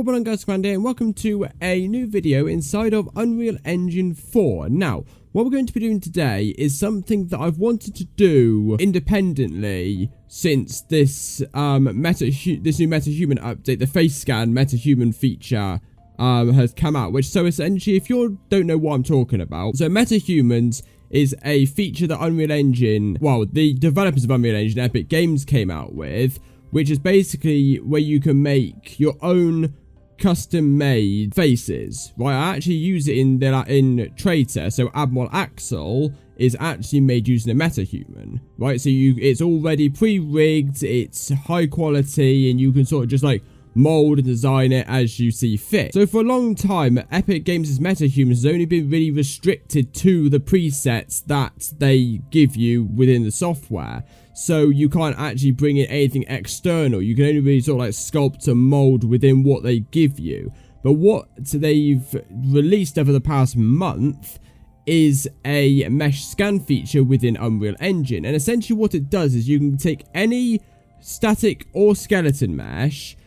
What going on, guys? Grand here, and welcome to a new video inside of Unreal Engine 4. Now, what we're going to be doing today is something that I've wanted to do independently since this new Metahuman update, the face scan Metahuman feature, has come out. Which, so essentially, if you don't know what I'm talking about, so Metahumans is a feature that Unreal Engine, well, the developers of Unreal Engine, Epic Games, came out with, which is basically where you can make your own custom-made faces. Right, I actually use it in Traitor. So Admiral Axel is actually made using a Metahuman. Right, so it's already pre-rigged, it's high quality, and you can sort of just like mold and design it as you see fit. So for a long time, Epic Games' Metahumans has only been really restricted to the presets that they give you within the software. So you can't actually bring in anything external. You can only really sort of like sculpt and mold within what they give you. But what they've released over the past month is a mesh scan feature within Unreal Engine. And essentially what it does is you can take any static or skeleton mesh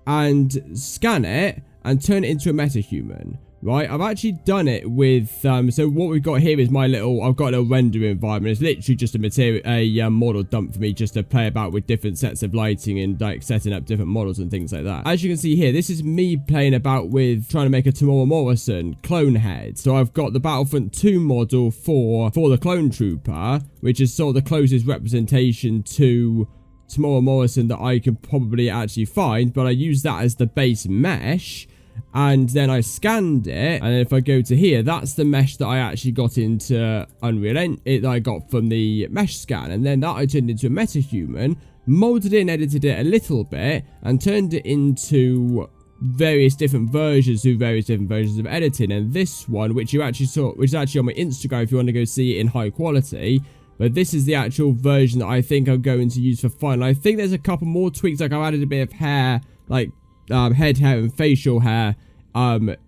and scan it and turn it into a metahuman. Right, I've actually done it with, so what we've got here is I've got a little rendering environment. It's literally just a model dump for me just to play about with different sets of lighting and like setting up different models and things like that. As you can see here, this is me playing about with trying to make a Tamora Morrison clone head. So I've got the Battlefront 2 model for the clone trooper, which is sort of the closest representation to Tamora Morrison that I can probably actually find, but I use that as the base mesh. And then I scanned it, and if I go to here, that's the mesh that I actually got into Unreal Engine, that I got from the mesh scan, and then that I turned into a metahuman, molded it and edited it a little bit, and turned it into various different versions through various different versions of editing. And this one, which you actually saw, which is actually on my Instagram if you want to go see it in high quality, but this is the actual version that I think I'm going to use for final. I think there's a couple more tweaks, like I've added a bit of hair, like head hair and facial hair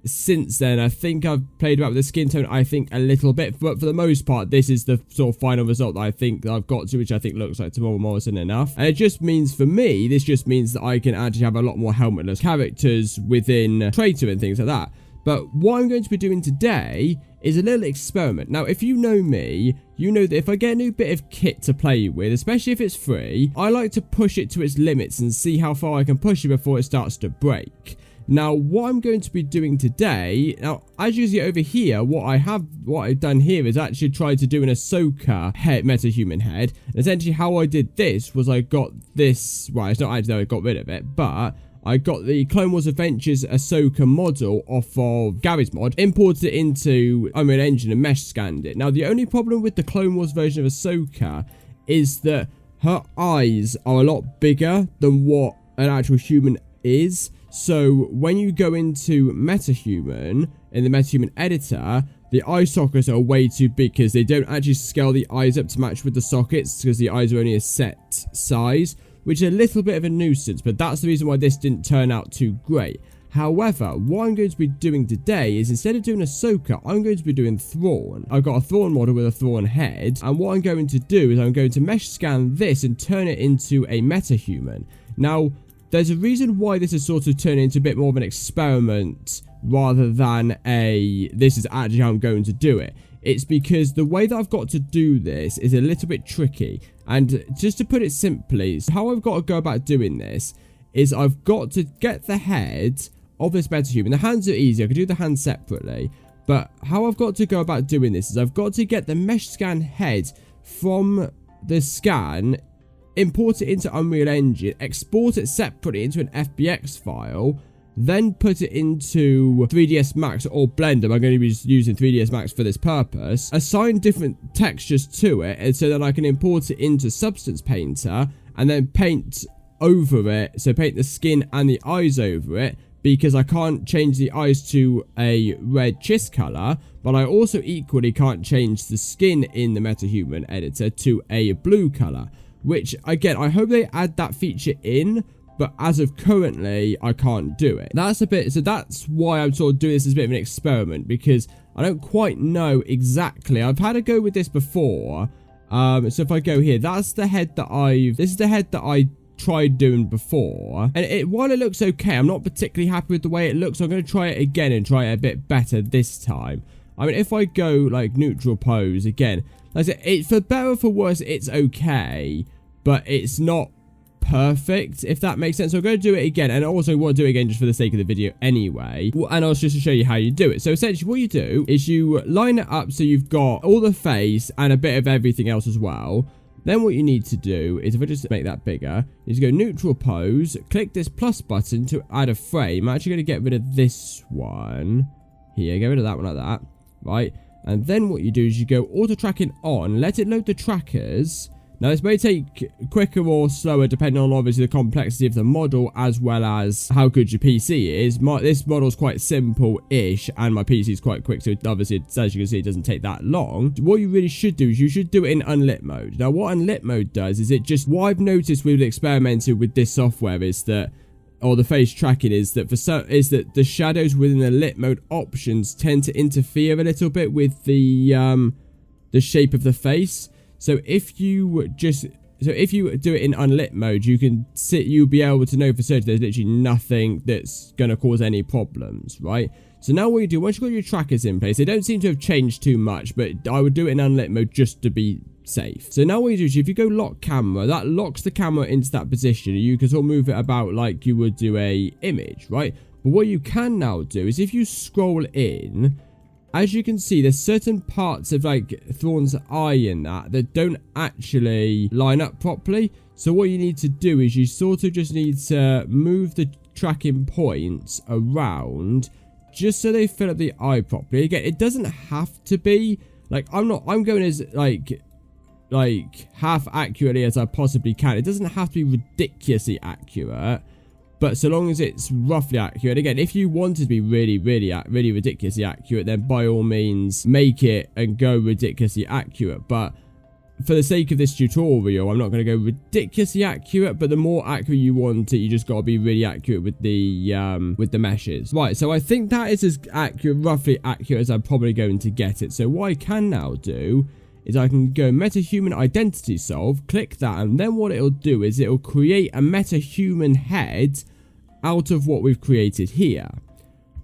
since then. I think I've played about with the skin tone, I think a little bit, but for the most part this is the sort of final result that I think that I've got to, which I think looks like Tamora Morrison enough. And it just means, for me, this just means that I can actually have a lot more helmetless characters within Traitor and things like that. But what I'm going to be doing today is a little experiment. Now, if you know me, you know that if I get a new bit of kit to play with, especially if it's free, I like to push it to its limits and see how far I can push it before it starts to break. Now, what I'm going to be doing today, now, as you see over here, what I've done here is actually tried to do an Ahsoka metahuman head. And essentially how I did this was I got this, well, it's not actually that I got rid of it, but I got the Clone Wars Adventures Ahsoka model off of Gary's mod, imported it into Unreal Engine and mesh scanned it. Now, the only problem with the Clone Wars version of Ahsoka is that her eyes are a lot bigger than what an actual human is. So when you go into Metahuman, in the Metahuman editor, the eye sockets are way too big because they don't actually scale the eyes up to match with the sockets because the eyes are only a set size, which is a little bit of a nuisance, but that's the reason why this didn't turn out too great. However, what I'm going to be doing today is, instead of doing Ahsoka, I'm going to be doing Thrawn. I've got a Thrawn model with a Thrawn head, and what I'm going to do is I'm going to mesh scan this and turn it into a metahuman. Now, there's a reason why this is sort of turning into a bit more of an experiment rather than this is actually how I'm going to do it. It's because the way that I've got to do this is a little bit tricky. And just to put it simply, how I've got to go about doing this is I've got to get the head of this metahuman. The hands are easy. I can do the hands separately. But how I've got to go about doing this is I've got to get the mesh scan head from the scan, import it into Unreal Engine, export it separately into an FBX file, then put it into 3ds Max or Blender. I'm going to be using 3ds Max for this purpose. Assign different textures to it, and so then I can import it into Substance Painter and then paint over it. So paint the skin and the eyes over it, because I can't change the eyes to a red schist color, but I also equally can't change the skin in the Metahuman editor to a blue color. Which, again, I hope they add that feature in, but as of currently, I can't do it. So that's why I'm sort of doing this as a bit of an experiment, because I don't quite know exactly. I've had a go with this before. So if I go here, this is the head that I tried doing before. And while it looks okay, I'm not particularly happy with the way it looks. So I'm going to try it again and try it a bit better this time. I mean, if I go like neutral pose again, like I said, for better or for worse, it's okay, but it's not perfect, if that makes sense. So I'm going to do it again, and I also want to do it again just for the sake of the video anyway, and also just to show you how you do it. So essentially what you do is you line it up so you've got all the face and a bit of everything else as well. Then what you need to do is, if I just make that bigger, is go neutral pose, click this plus button to add a frame. I'm actually going to get rid of this one here, get rid of that one like that, right? And then what you do is you go auto tracking on, let it load the trackers. Now, this may take quicker or slower depending on obviously the complexity of the model as well as how good your PC is. This model's quite simple-ish and my PC is quite quick, so obviously, as you can see, it doesn't take that long. What you really should do is you should do it in unlit mode. Now, what unlit mode does is it just, what I've noticed with experimenting with this software is that, or the face tracking is that the shadows within the lit mode options tend to interfere a little bit with the shape of the face. So if you do it in unlit mode, you'll be able to know for certain there's literally nothing that's going to cause any problems, right? So now what you do, once you've got your trackers in place, they don't seem to have changed too much, but I would do it in unlit mode just to be safe. So now what you do is if you go lock camera, that locks the camera into that position. You can sort of move it about like you would do a image, right? But what you can now do is if you scroll in, as you can see, there's certain parts of like Thrawn's eye in that don't actually line up properly. So what you need to do is you sort of just need to move the tracking points around just so they fill up the eye properly. Again, it doesn't have to be like, I'm going as like half accurately as I possibly can. It doesn't have to be ridiculously accurate, but so long as it's roughly accurate. Again, if you want to be really ridiculously accurate, then by all means make it and go ridiculously accurate. But for the sake of this tutorial, I'm not going to go ridiculously accurate, but the more accurate you want it, you just got to be really accurate with the meshes. Right, so I think that is as roughly accurate as I'm probably going to get it. So what I can now do is I can go Metahuman Identity Solve, click that, and then what it'll do is it'll create a Metahuman head out of what we've created here.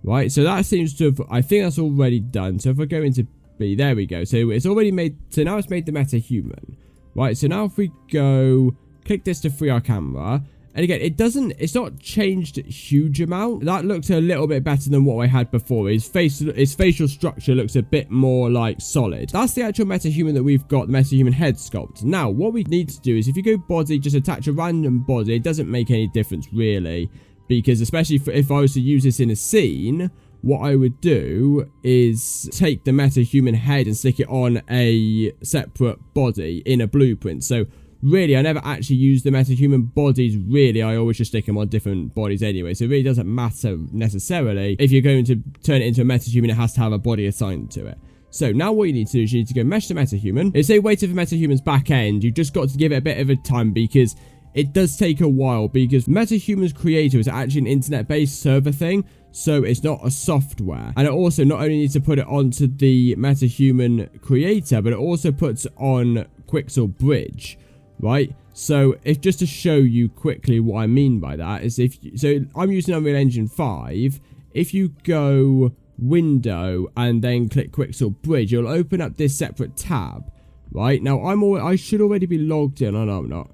Right, so that seems to have, I think that's already done. So if I go into B, there we go. So it's already made, so now it's made the Metahuman. Right, so now if we go, click this to free our camera, and again, it's not changed a huge amount. That looks a little bit better than what I had before. His facial structure looks a bit more like solid. That's the actual Metahuman that we've got, the Metahuman head sculpt. Now, what we need to do is if you go body, just attach a random body. It doesn't make any difference really, because especially if I was to use this in a scene, what I would do is take the Metahuman head and stick it on a separate body in a blueprint. So really, I never actually use the Metahuman bodies, really. I always just stick them on different bodies anyway. So it really doesn't matter necessarily. If you're going to turn it into a Metahuman, it has to have a body assigned to it. So now what you need to do is you need to go mesh to Metahuman. If say waiting for Metahuman's back end, you've just got to give it a bit of a time because it does take a while, because Metahuman's creator is actually an internet-based server thing. So it's not a software. And it also not only needs to put it onto the Metahuman creator, but it also puts on Quixel Bridge. Right, so if just to show you quickly what I mean by that is so I'm using Unreal Engine 5. If you go window and then click Quixel Bridge, you'll open up this separate tab. Right now, I should already be logged in. Oh no, I'm not.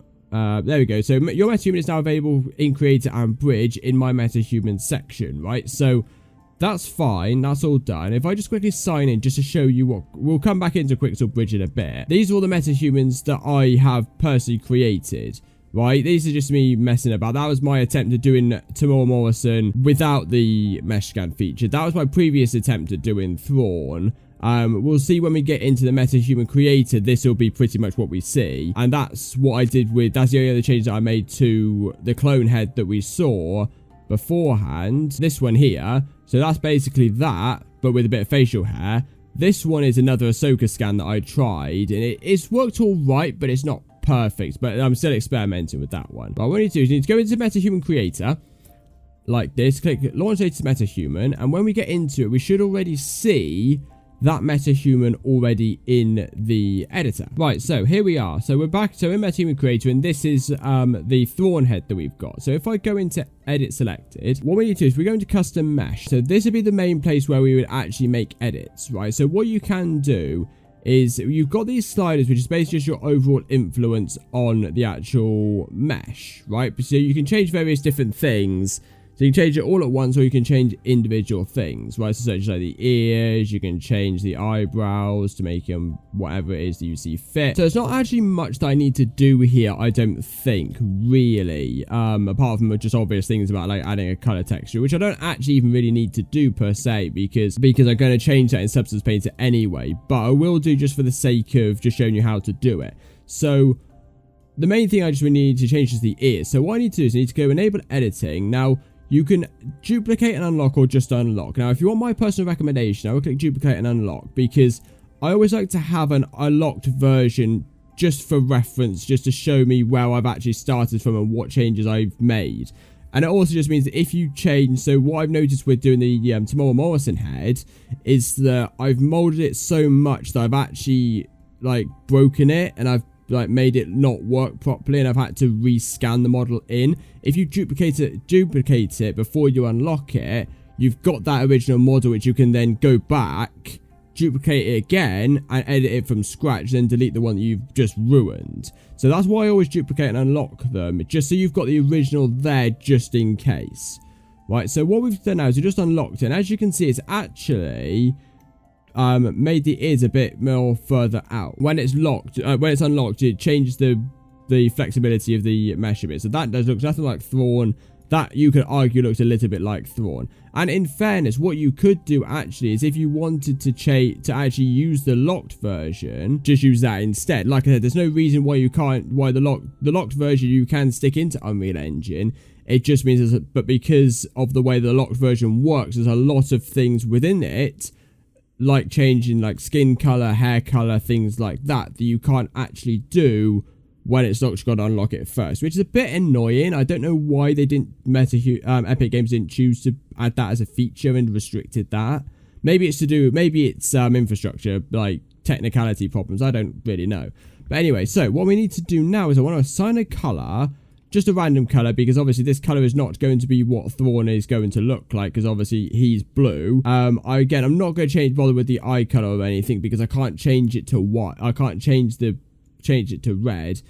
There we go. So your Metahuman is now available in Creator and Bridge in my Metahuman section. Right, so that's fine. That's all done. If I just quickly sign in just to show you what... We'll come back into Quixel Bridge in a bit. These are all the Metahumans that I have personally created. Right? These are just me messing about. That was my attempt at doing Tamora Morrison without the mesh scan feature. That was my previous attempt at doing Thrawn. We'll see when we get into the Metahuman creator, this will be pretty much what we see. And that's what I did with... That's the only other change that I made to the clone head that we saw beforehand. This one here. So that's basically that, but with a bit of facial hair. This one is another Ahsoka scan that I tried, and it's worked all right, but it's not perfect. But I'm still experimenting with that one. But what you need to do is you need to go into Metahuman Creator, like this. Click Launch Latest Metahuman, and when we get into it, we should already see that metahuman already in the editor. Right, so here we are. So we're back. So in Metahuman Creator, and this is the Thrawn head that we've got. So if I go into Edit Selected, what we need to do is we're going to Custom Mesh. So this would be the main place where we would actually make edits, right? So what you can do is you've got these sliders, which is basically just your overall influence on the actual mesh, right? So you can change various different things. So you can change it all at once, or you can change individual things, right? So such as like the ears, you can change the eyebrows to make them whatever it is that you see fit. So there's not actually much that I need to do here, I don't think, really. Apart from just obvious things about like adding a color texture, which I don't actually even really need to do per se, because I'm going to change that in Substance Painter anyway. But I will do just for the sake of just showing you how to do it. So the main thing I just really need to change is the ears. So what I need to do is I need to go enable editing. Now, you can duplicate and unlock, or just unlock. Now, if you want my personal recommendation, I would click duplicate and unlock, because I always like to have an unlocked version just for reference, just to show me where I've actually started from and what changes I've made. And it also just means that if you change, so what I've noticed with doing the Tamora Morrison head is that I've molded it so much that I've actually like broken it, and I've like made it not work properly, and I've had to rescan the model in. If you duplicate it before you unlock it, you've got that original model, which you can then go back, duplicate it again, and edit it from scratch, then delete the one that you've just ruined. So that's why I always duplicate and unlock them, just so you've got the original there just in case. Right, so what we've done now is we just unlocked it, and as you can see, it's actually made the ears a bit more further out. When it's locked, when it's unlocked, it changes the flexibility of the mesh a bit. So that does look nothing like Thrawn. That you could argue looks a little bit like Thrawn. And in fairness, what you could do actually is if you wanted to actually use the locked version, just use that instead. Like I said, there's no reason why you can't, why the locked version you can stick into Unreal Engine. It just means, but because of the way the locked version works, there's a lot of things within it, like changing like skin color, hair color, things like that you can't actually do when it's locked. You've got to unlock it first, which is a bit annoying. I don't know why they didn't Epic Games didn't choose to add that as a feature and restricted that. Maybe it's infrastructure, like technicality problems. I don't really know. But anyway, so what we need to do now is I want to assign a color, just a random color, because obviously this color is not going to be what Thrawn is going to look like, because obviously he's blue. I'm not going to bother with the eye color or anything, because I can't change it to white. I can't change it to red.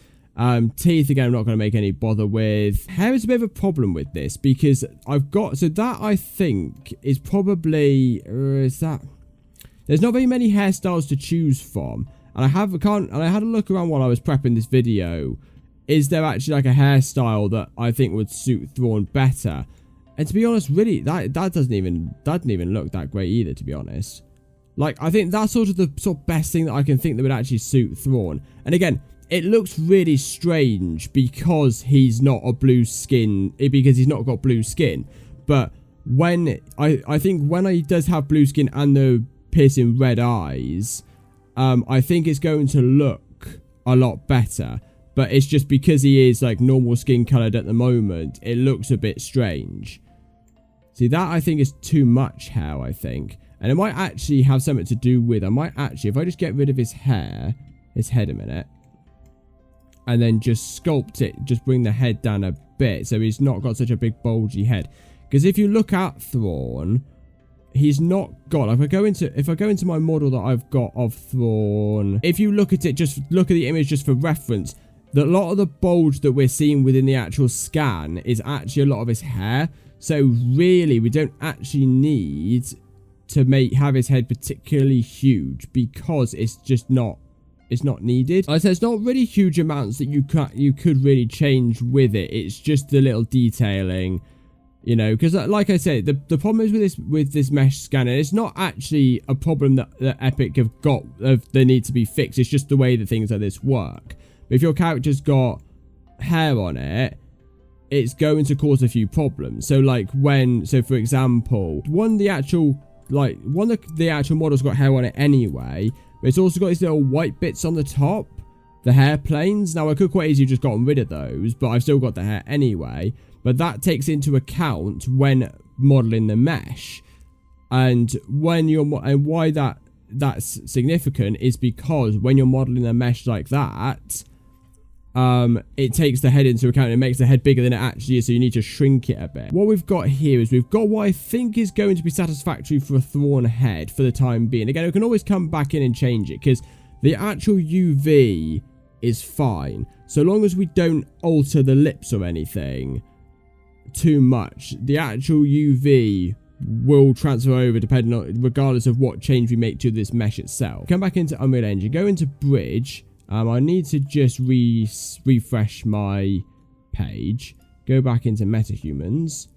Teeth, again, I'm not going to make any bother with. Hair is a bit of a problem with this, because I've got, so that I think is probably, there's not very many hairstyles to choose from, and I had a look around while I was prepping this video. Is there actually like a hairstyle that I think would suit Thrawn better? And to be honest, really, that doesn't even look that great either, to be honest. Like, I think that's sort of the best thing that I can think that would actually suit Thrawn. And again, it looks really strange because he's not a blue skin, because he's not got blue skin. But when I think when he does have blue skin and the piercing red eyes, I think it's going to look a lot better. But it's just because he is like normal skin coloured at the moment, it looks a bit strange. See, that I think is too much hair, I think. And it might actually have something to do with, if I just get rid of his head a minute, and then just sculpt it, just bring the head down a bit so he's not got such a big bulgy head. Because if you look at Thrawn, he's not got, if I go into my model that I've got of Thrawn, if you look at it, just look at the image just for reference, a lot of the bulge that we're seeing within the actual scan is actually a lot of his hair. So really, we don't actually need to have his head particularly huge, because it's just not, it's not needed. Like I said, it's not really huge amounts that you could really change with it. It's just the little detailing, you know, because like I said, the problem is with this mesh scanner, it's not actually a problem that Epic have got they need to be fixed. It's just the way that things like this work. But if your character's got hair on it, it's going to cause a few problems. So like for example, one of the actual model's got hair on it anyway, but it's also got these little white bits on the top, the hair planes. Now I could quite easily just gotten rid of those, but I've still got the hair anyway. But that takes into account when modeling the mesh, and when you're why that that's significant is because when you're modeling a mesh like that, it takes the head into account. It makes the head bigger than it actually is, so you need to shrink it a bit. What we've got here is we've got what I think is going to be satisfactory for a Thrawn head for the time being. Again, we can always come back in and change it, because the actual UV is fine. So long as we don't alter the lips or anything too much, the actual UV will transfer over depending on, regardless of what change we make to this mesh itself. Come back into Unreal Engine, go into Bridge. I need to just refresh my page. Go back into Metahumans.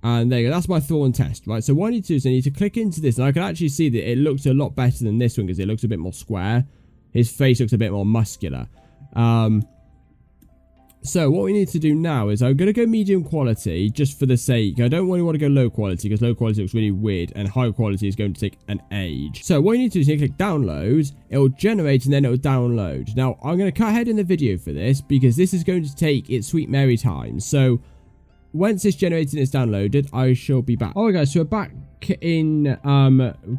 And there you go. That's my Thrawn test, right? So what I need to do is I need to click into this. And I can actually see that it looks a lot better than this one because it looks a bit more square. His face looks a bit more muscular. So what we need to do now is I'm going to go medium quality just for the sake. I don't really want to go low quality because low quality looks really weird and high quality is going to take an age. So what you need to do is you click download, it will generate and then it will download. Now I'm going to cut ahead in the video for this because this is going to take its sweet merry time. So once it's generated and it's downloaded, I shall be back. Alright guys, so we're back in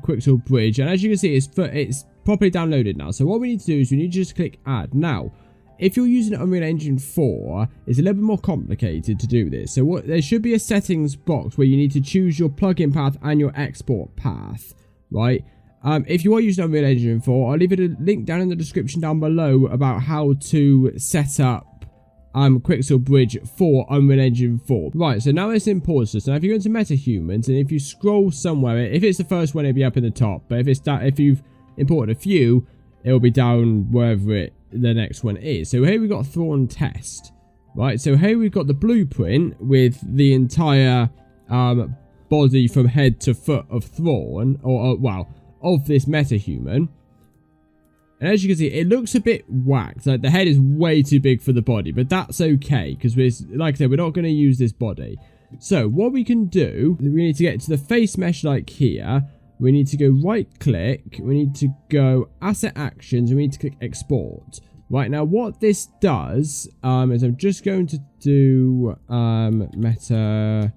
Quixel Bridge, and as you can see it's properly downloaded now. So what we need to do is we need to just click add. Now if you're using Unreal Engine 4, it's a little bit more complicated to do this. So there should be a settings box where you need to choose your plugin path and your export path, right? If you are using Unreal Engine 4, I'll leave a link down in the description down below about how to set up Quixel Bridge for Unreal Engine 4. Right, so now it's imported. So now if you go into Metahumans, and if you scroll somewhere, if it's the first one, it'll be up in the top. But if it's if you've imported a few, it'll be down wherever the next one is. So here we've got Thrawn test, right? So here we've got the blueprint with the entire body from head to foot of Thrawn, or well, of this metahuman. And as you can see, it looks a bit whacked. Like the head is way too big for the body, but that's okay because like I said, we're not going to use this body. So what we can do, we need to get to the face mesh like here. We need to go right click, we need to go asset actions, and we need to click export. Right, now what this does is I'm just going to do Metahuman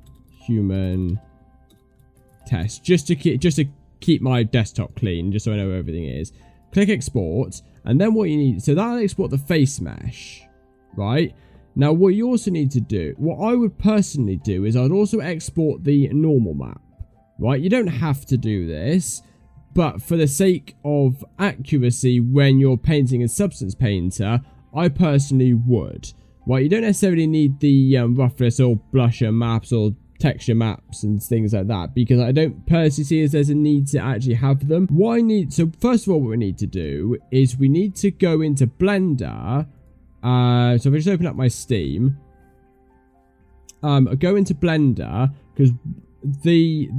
test just to keep my desktop clean, just so I know where everything is. Click export, and then what you need, so that'll export the face mesh, right? Now what you also need to do, what I would personally do is I'd also export the normal map. Right, you don't have to do this, but for the sake of accuracy when you're painting in Substance Painter, I personally would. Right, you don't necessarily need the roughness or blusher maps or texture maps and things like that, because I don't personally see as there's a need to actually have them. So first of all, what we need to do is we need to go into Blender. So if I just open up my Steam, go into Blender, because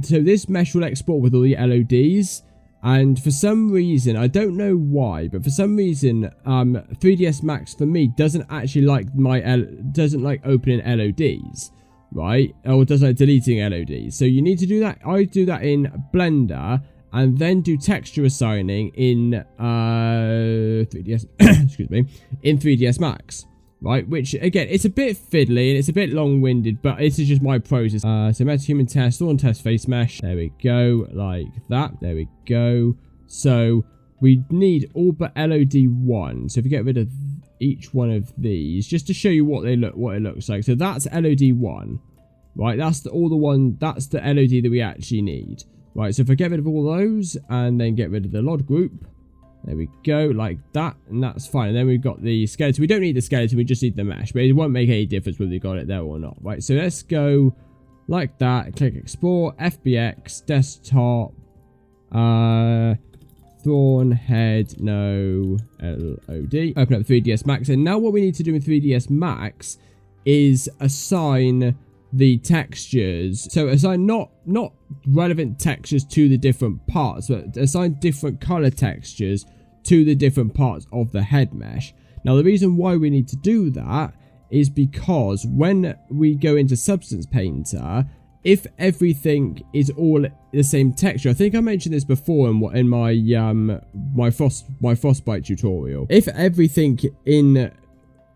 so this mesh will export with all the LODs, and for some reason, I don't know why, but for some reason 3ds Max for me doesn't actually like doesn't like opening LODs, right? Or doesn't like deleting LODs. So you need to do that. I do that in Blender and then do texture assigning in 3ds excuse me, in 3ds Max. Right, which again, it's a bit fiddly and it's a bit long-winded, but this is just my process. So Metahuman test, Thrawn test face mesh. There we go, like that. There we go. So we need all but LOD1. So if we get rid of each one of these, just to show you what it looks like. So that's LOD1, right? That's the LOD that we actually need, right? So if I get rid of all those and then get rid of the LOD group. There we go, like that, and that's fine. And then we've got the skeleton. We don't need the skeleton, we just need the mesh, but it won't make any difference whether we got it there or not, right? So let's go like that, click export, FBX, desktop, Thrawn head, no, LOD. Open up 3ds Max, and now what we need to do in 3ds Max is assign the textures. So assign not relevant textures to the different parts, but assign different color textures to the different parts of the head mesh. Now the reason why we need to do that is because when we go into Substance Painter, if everything is all the same texture, I think I mentioned this before in my my Frostbite tutorial. If everything in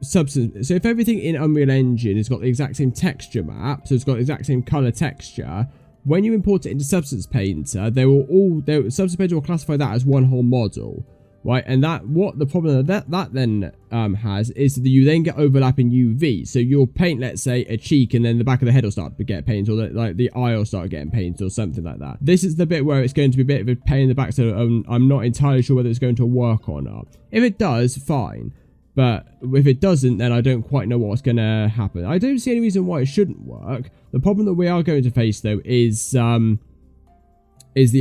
so if everything in Unreal Engine has got the exact same texture map, so it's got the exact same color texture, when you import it into Substance Painter, Substance Painter will classify that as one whole model, right? And what the problem that then has is that you then get overlapping UV. So you'll paint, let's say, a cheek, and then the back of the head will start to get painted, or like the eye will start getting painted, or something like that. This is the bit where it's going to be a bit of a pain in the back, so I'm not entirely sure whether it's going to work or not. If it does, fine. But if it doesn't, then I don't quite know what's going to happen. I don't see any reason why it shouldn't work. The problem that we are going to face, though, is the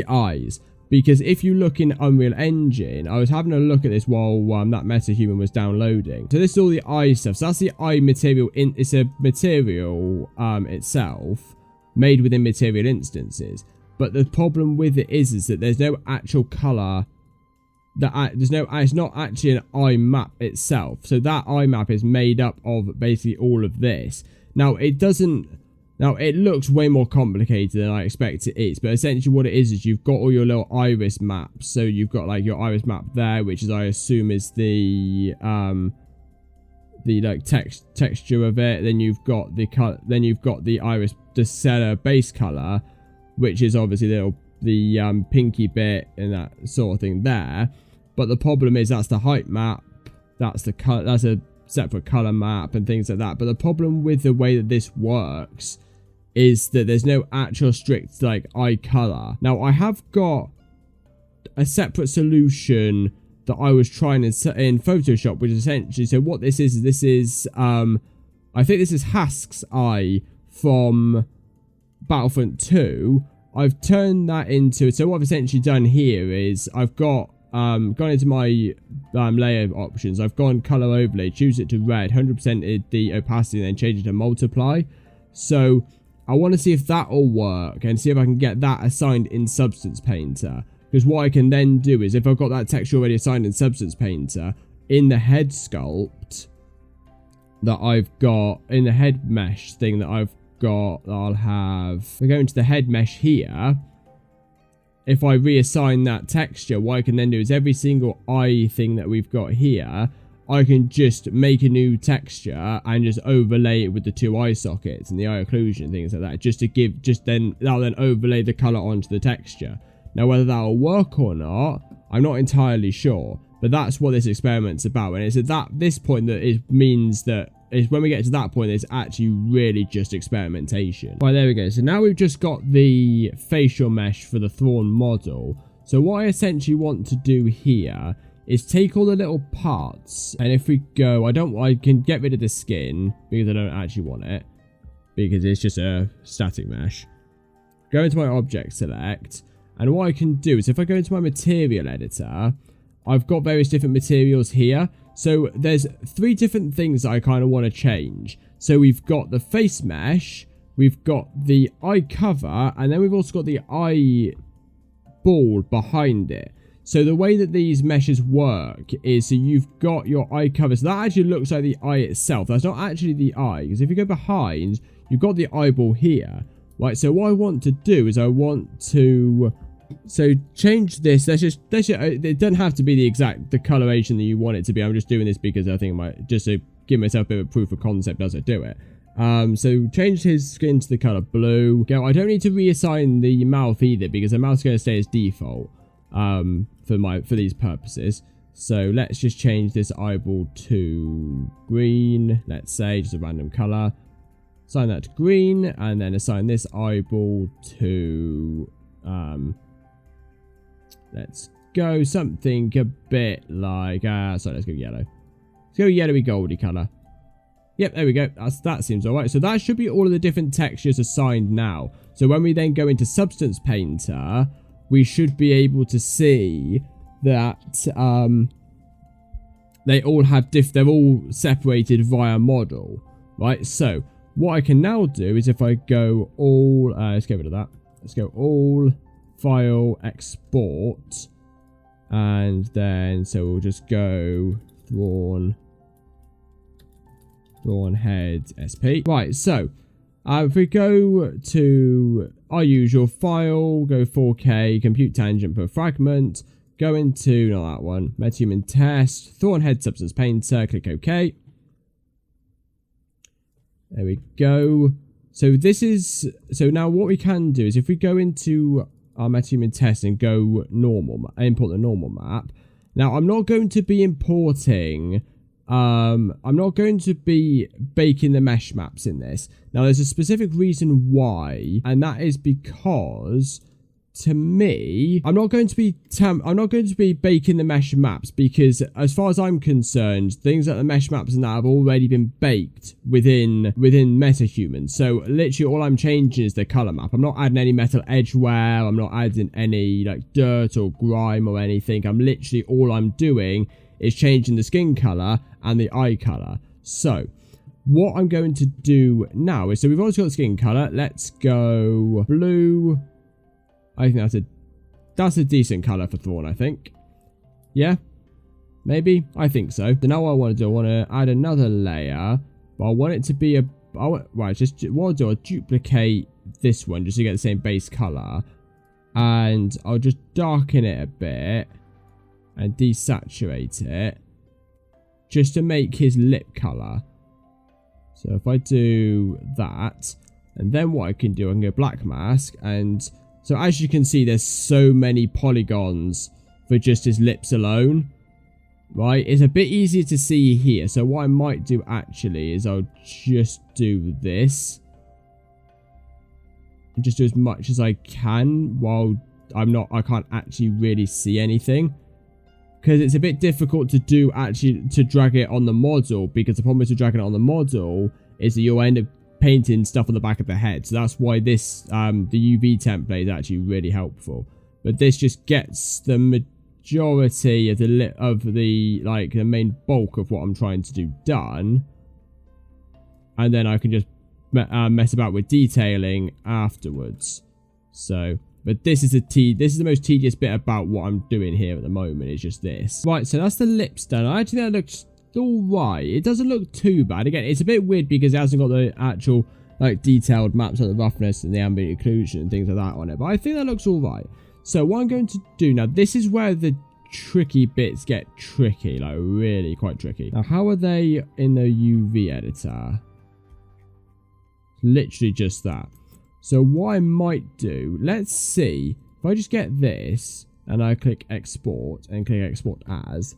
eyes. Because if you look in Unreal Engine, I was having a look at this while that Metahuman was downloading. So this is all the eye stuff. So that's the eye material. It's a material itself made within material instances. But the problem with it is that there's no actual color. It's not actually an eye map itself. So that eye map is made up of basically all of this. Now it looks way more complicated than I expect it is, but essentially what it is you've got all your little iris maps. So you've got like your iris map there, which is, I assume, is the like texture of it. Then you've got the color. Then you've got the iris, the stellar base color, which is obviously the pinky bit and that sort of thing there. But the problem is that's the height map. That's the color. That's a separate color map and things like that. But the problem with the way that this works is that there's no actual strict like eye color. Now I have got a separate solution that I was trying in Photoshop, which is essentially, so what this is I think this is Hask's eye from Battlefront 2. I've turned that into, so what I've essentially done here is I've got gone into my layer options. I've gone color overlay, choose it to red, 100% the opacity, and then change it to multiply. So I want to see if that will work and see if I can get that assigned in Substance Painter. Because what I can then do is, if I've got that texture already assigned in Substance Painter, in the head sculpt that I've got, in the head mesh thing that I've got, I'll have, we're going to the head mesh here. If I reassign that texture, what I can then do is every single eye thing that we've got here, I can just make a new texture and just overlay it with the two eye sockets and the eye occlusion and things like that, just to give, that'll then overlay the color onto the texture. Now, whether that'll work or not, I'm not entirely sure, but that's what this experiment's about. And it's at this point that it means that is when we get to that point, it's actually really just experimentation. Right, there we go. So now we've just got the facial mesh for the Thrawn model. So what I essentially want to do here is take all the little parts, and if we go, I can get rid of the skin because I don't actually want it, because it's just a static mesh. Go into my object select, and what I can do is if I go into my material editor, I've got various different materials here. So there's 3 different things that I kind of want to change. So we've got the face mesh, we've got the eye cover, and then we've also got the eye ball behind it. So the way that these meshes work is, so you've got your eye cover. So that actually looks like the eye itself. That's not actually the eye, because if you go behind, you've got the eyeball here. Right, so what I want to do is I want to... So change this. It doesn't have to be the coloration that you want it to be. I'm just doing this because I think just to give myself a bit of proof of concept as I do it. So change his skin to the color blue. Go. I don't need to reassign the mouth either, because the mouth's going to stay as default for these purposes. So let's just change this eyeball to green. Let's say just a random color. Assign that to green, and then assign this eyeball to let's go something a bit like, sorry, let's go yellow. Let's go yellowy goldy colour. Yep, there we go. That seems alright. So that should be all of the different textures assigned now. So when we then go into Substance Painter, we should be able to see that they're all separated via model, right? So what I can now do is if I go all, let's get rid of that. Let's go all, file, export, and then so we'll just go Thrawn head SP. Right, so if we go to our usual file, go 4K, compute tangent per fragment, go into, not that one, Metahuman test, Thrawn head Substance Painter, click OK. There we go. So now what we can do is if we go into our Metahuman test and go normal, import the normal map. Now I'm not going to be importing, I'm not going to be baking the mesh maps in this. Now there's a specific reason why, and that is because to me, I'm not going to be baking the mesh maps because as far as I'm concerned, things like the mesh maps and that have already been baked within Metahumans. So literally all I'm changing is the color map. I'm not adding any metal edge wear. I'm not adding any like dirt or grime or anything. All I'm doing is changing the skin color and the eye color. So what I'm going to do now is, so we've already got the skin color. Let's go blue. I think that's a decent colour for Thrawn, I think. Yeah? Maybe? I think so. So now what I want to do, I want to add another layer. But I want it to be I'll duplicate this one just to get the same base colour. And I'll just darken it a bit. And desaturate it. Just to make his lip colour. So if I do that. And then what I can do, I can go black mask and... So as you can see, there's so many polygons for just his lips alone, right? It's a bit easier to see here. So what I might do actually is I'll just do this. And just do as much as I can while I can't actually really see anything. Because it's a bit difficult to do to drag it on the model. Because the problem is with dragging it on the model is that you'll end up painting stuff on the back of the head. So that's why this the UV template is actually really helpful. But this just gets the majority of the main bulk of what I'm trying to do done, and then I can just mess about with detailing afterwards. So but this is the most tedious bit about what I'm doing here at the moment. It's just this. Right, so that's the lips done. I actually think that looks alright. It doesn't look too bad. Again, it's a bit weird because it hasn't got the actual like detailed maps of the roughness and the ambient occlusion and things like that on it, but I think that looks alright. So what I'm going to do now, this is where the tricky bits get tricky, like really quite tricky. Now how are they in the UV editor? Literally just that. So what I might do, let's see if I just get this and I click export and click export as.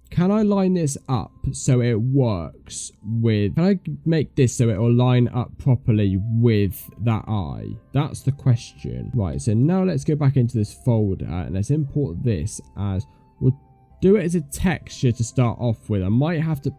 Can I line this up so it works with... Can I make this so it will line up properly with that eye? That's the question. Right, so now let's go back into this folder and let's import this as... We'll do it as a texture to start off with. I might have to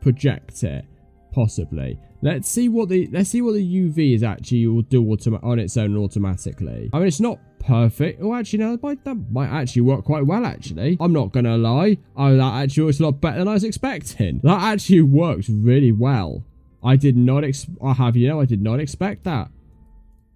project it, possibly. Let's see what the UV is actually will do on its own automatically. I mean, it's not perfect. Oh, actually, no, that might actually work quite well, actually. I'm not going to lie. Oh, that actually works a lot better than I was expecting. That actually works really well. I did not expect that.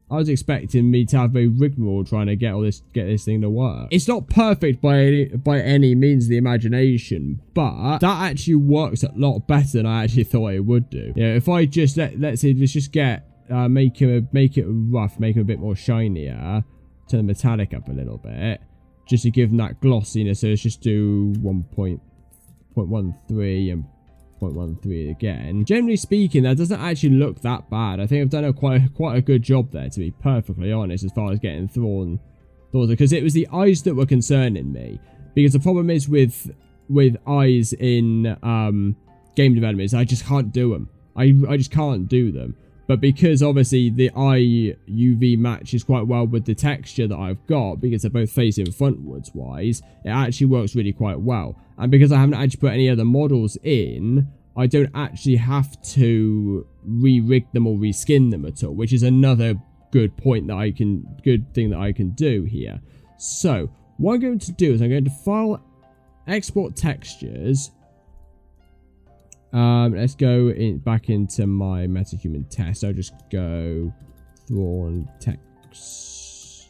I was expecting me to have a rigmarole trying to get this thing to work. It's not perfect by any means of the imagination, but that actually works a lot better than I actually thought it would do. Yeah, if I just let's just get make it rough, make him a bit more shinier, turn the metallic up a little bit, just to give him that glossiness. So let's just do 1.13 and 0.13 again. Generally speaking, that doesn't actually look that bad. I think I've done quite a good job there, to be perfectly honest, as far as getting Thrawn, because it was the eyes that were concerning me. Because the problem is with eyes in game development is I just can't do them. I just can't do them. But because obviously the eye UV matches quite well with the texture that I've got, because they're both facing frontwards wise, it actually works really quite well. And because I haven't actually put any other models in, I don't actually have to re-rig them or reskin them at all, which is another good thing that I can do here. So what I'm going to do is I'm going to file, export textures. Let's go back into my Metahuman test. I'll just go Thrawn textures.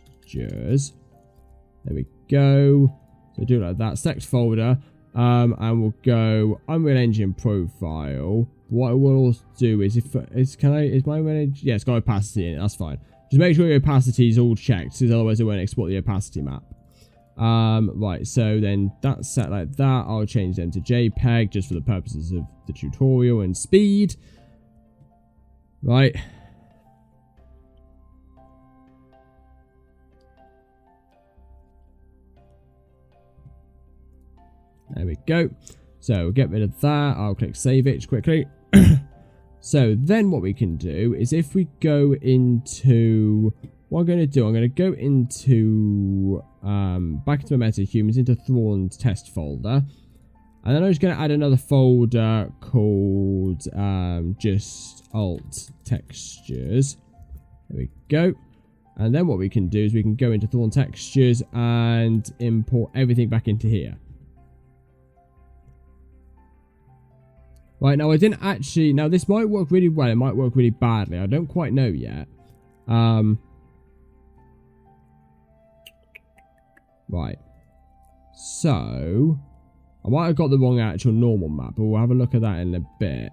There we go. So do it like that. Select folder. And we'll go Unreal Engine profile. What I will also do is is my Unreal Engine? Yeah, it's got opacity in it. That's fine. Just make sure your opacity is all checked, because otherwise it won't export the opacity map. Right, so then that's set like that. I'll change them to JPEG just for the purposes of the tutorial and speed. Right, There we go. So get rid of that. I'll click save it quickly. So then what we can do is if we go into... What I'm going to do, I'm going to go into... back into my Metahumans, into Thrawn's test folder. And then I'm just going to add another folder called just alt textures. There we go. And then what we can do is we can go into Thrawn textures and import everything back into here. Right, now I didn't actually... Now this might work really well, it might work really badly. I don't quite know yet. Right. So... I might have got the wrong actual normal map, but we'll have a look at that in a bit.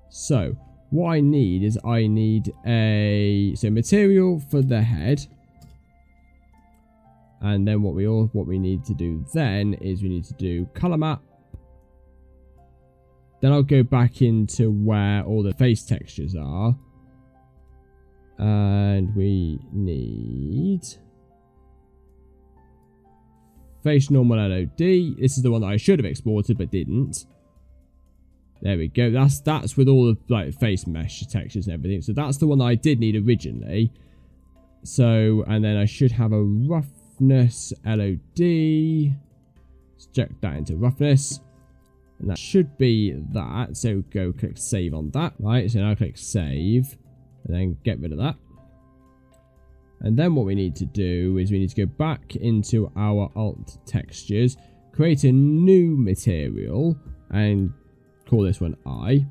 So, what I need is I need a... So, material for the head. And then what we need to do then is we need to do color map. Then I'll go back into where all the face textures are. And we need... Face normal LOD. This is the one that I should have exported but didn't. There we go. That's with all the like face mesh textures and everything. So that's the one that I did need originally. So, and then I should have a roughness LOD. Let's check that into roughness. And that should be that. So go click save on that. Right, so now click save. And then get rid of that. And then what we need to do is we need to go back into our alt textures, create a new material, and call this one eye.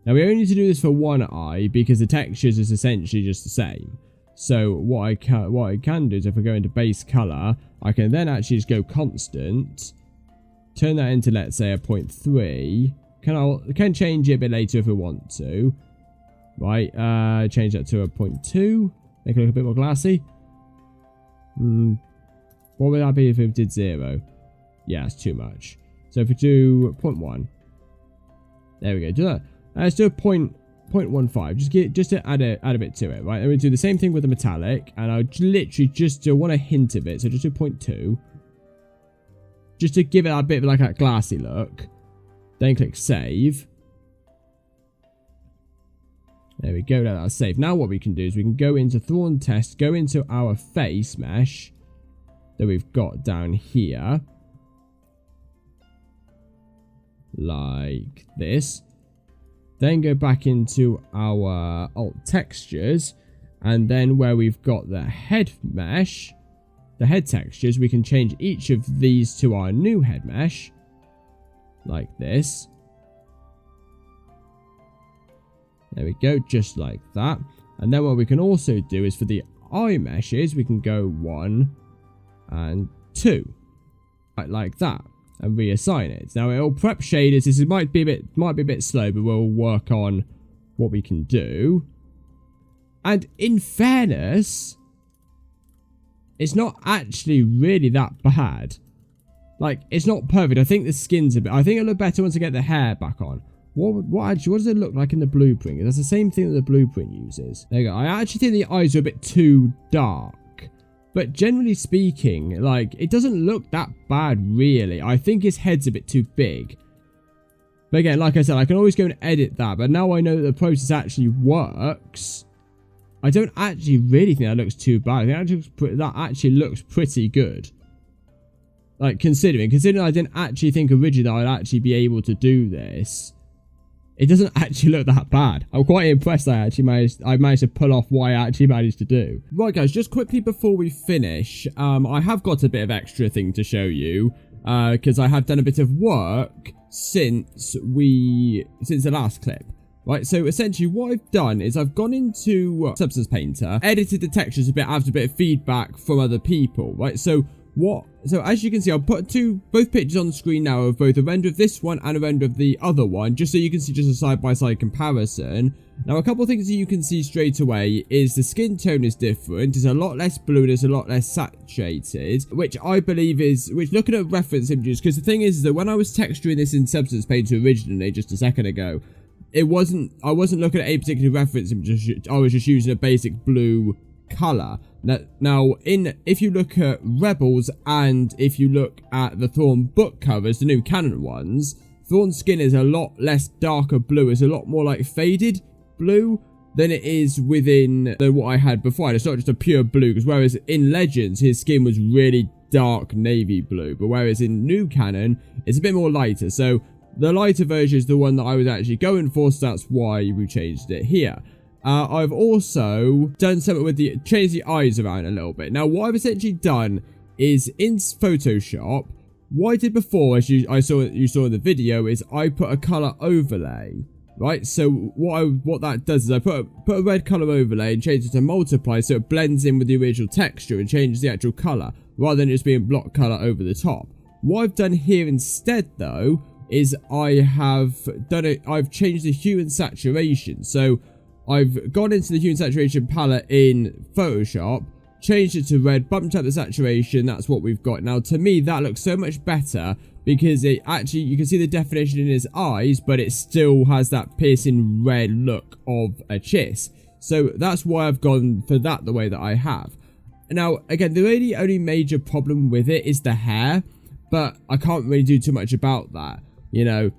Now we only need to do this for one eye because the textures is essentially just the same. So what I can do is if I go into base color, I can then actually just go constant, turn that into let's say a 0.3. Can change it a bit later if we want to. Right, change that to a 0.2. Make it look a bit more glassy. What would that be if it did 0? Yeah, it's too much. So if we do 0.1. There we go. Do that. Let's do a 0.15. Just to add a bit to it, right? And we do the same thing with the metallic. And I literally just want a hint of it. So just do 0.2. Just to give it a bit of like a glassy look. Then click save. There we go, that's saved. Now what we can do is we can go into Thrawn test, go into our face mesh that we've got down here. Like this. Then go back into our alt textures. And then where we've got the head mesh, the head textures, we can change each of these to our new head mesh. Like this. There we go, just like that. And then what we can also do is for the eye meshes, we can go 1 and 2. Like that. And reassign it. Now it'll prep shaders. This might be a bit slow, but we'll work on what we can do. And in fairness, it's not actually really that bad. Like, it's not perfect. I think the skin's a bit... I think it'll look better once I get the hair back on. What does it look like in the blueprint? That's the same thing that the blueprint uses. There you go. I actually think the eyes are a bit too dark. But generally speaking, like, it doesn't look that bad, really. I think his head's a bit too big. But again, like I said, I can always go and edit that. But now I know that the process actually works. I don't actually really think that looks too bad. I think that actually looks pretty good. Like, considering I didn't actually think originally that I'd actually be able to do this. It doesn't actually look that bad. I'm quite impressed that I managed to pull off what I actually managed to do. Right guys, just quickly before we finish, I have got a bit of extra thing to show you. Because I have done a bit of work since the last clip. Right, so essentially what I've done is I've gone into Substance Painter, edited the textures a bit after a bit of feedback from other people, right? So as you can see, I'll put both pictures on the screen now of both a render of this one and a render of the other one, just so you can see just a side-by-side comparison. Now, a couple of things that you can see straight away is the skin tone is different. It's a lot less blue and it's a lot less saturated, which I believe is, looking at reference images, because the thing is that when I was texturing this in Substance Painter originally, just a second ago, I wasn't looking at a particular reference image, I was just using a basic blue colour. Now, if you look at Rebels and if you look at the Thrawn book covers, the new canon ones, Thrawn's skin is a lot less darker blue. It's a lot more like faded blue than it is than what I had before. It's not just a pure blue, because whereas in Legends, his skin was really dark navy blue, but whereas in new canon, it's a bit more lighter. So the lighter version is the one that I was actually going for, so that's why we changed it here. I've also done something with changed the eyes around a little bit. Now, what I've essentially done is in Photoshop, what I did before, as you saw in the video, is I put a color overlay, right? So what that does is I put a red color overlay and change it to multiply, so it blends in with the original texture and changes the actual color, rather than just being block color over the top. What I've done here instead, though, is I've changed the hue and saturation. So I've gone into the hue and saturation palette in Photoshop, changed it to red, bumped up the saturation. That's what we've got. Now, to me, that looks so much better because you can see the definition in his eyes, but it still has that piercing red look of a chiss. So that's why I've gone for that the way that I have. Now, again, the really only major problem with it is the hair, but I can't really do too much about that, you know.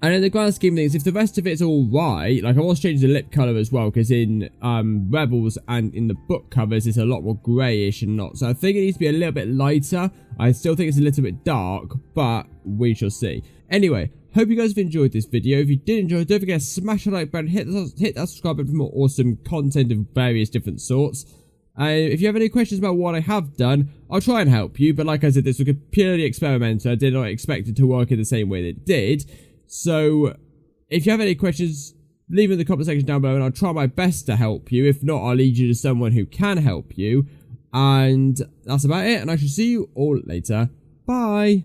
And in the grand scheme of things, if the rest of it's all right, like I also changed the lip colour as well, because in Rebels and in the book covers, it's a lot more greyish and not. So I think it needs to be a little bit lighter. I still think it's a little bit dark, but we shall see. Anyway, hope you guys have enjoyed this video. If you did enjoy, don't forget to smash the like button, hit that subscribe button for more awesome content of various different sorts. If you have any questions about what I have done, I'll try and help you. But like I said, this was purely experimental. I did not expect it to work in the same way that it did. So, if you have any questions, leave them in the comment section down below and I'll try my best to help you. If not, I'll lead you to someone who can help you. And that's about it, and I shall see you all later. Bye!